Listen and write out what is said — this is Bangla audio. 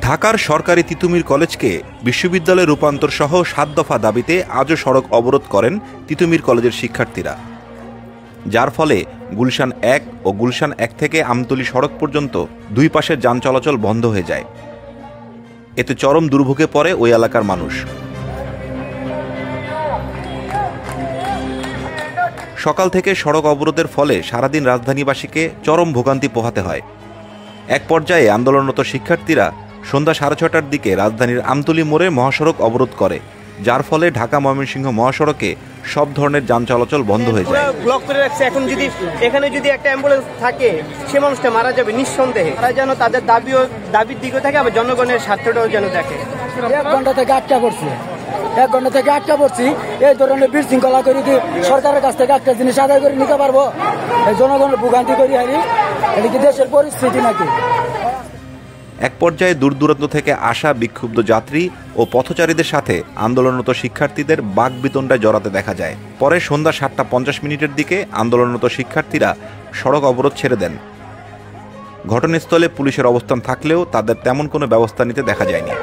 ঢাকার সরকারি তিতুমীর কলেজকে বিশ্ববিদ্যালয়ে রূপান্তর সহ ৭ দফা দাবিতে আজও সড়ক অবরোধ করেন তিতুমীর কলেজের শিক্ষার্থীরা, যার ফলে গুলশান ১ ও গুলশান ১ থেকে আমতলী সড়ক পর্যন্ত দুই পাশের যান চলাচল বন্ধ হয়ে যায়। এতে চরম দুর্ভোগে পড়ে ওই এলাকার মানুষ। সকাল থেকে সড়ক অবরোধের ফলে সারাদিন রাজধানীবাসীকে চরম ভোগান্তি পোহাতে হয়। এক পর্যায়ে আন্দোলনরত শিক্ষার্থীরা সন্ধ্যা 6:30টার দিকে রাজধানীর আমতলী মোড়ে মহাসড়ক অবরোধ করে, যার ফলে ঢাকা ময়মনসিংহ মহাসড়কে সব ধরনের যান চলাচল বন্ধ হয়ে যায়। ব্লক করে রাখছে। এখন যদি এখানে একটা অ্যাম্বুলেন্স থাকে, সে মানুষটা মারা যাবে নিঃসন্দেহে। তারা যেন তাদের দাবির দিকে থাকে, আবার জনগণের স্বার্থটাও যেন দেখে। 1 ঘন্টা থেকে আটকা পড়ছি। এই ধরনের বিশৃঙ্খলা করে কি সরকারের কাছ থেকে একটা জিনিস আদায় করে নিতে পারবো? এই জনগণের ভোগান্তি করি হারি, এটা কি দেশের পরিস্থিতি নাকি? এক পর্যায়ে দূর দূরান্ত থেকে আসা বিক্ষুব্ধ যাত্রী ও পথচারীদের সাথে আন্দোলনরত শিক্ষার্থীদের বাকবিতণ্ডায় জড়াতে দেখা যায়। পরে সন্ধ্যা 7:50 দিকে আন্দোলনরত শিক্ষার্থীরা সড়ক অবরোধ ছেড়ে দেন। ঘটনাস্থলে পুলিশের অবস্থান থাকলেও তাদের তেমন কোনো ব্যবস্থা নিতে দেখা যায়নি।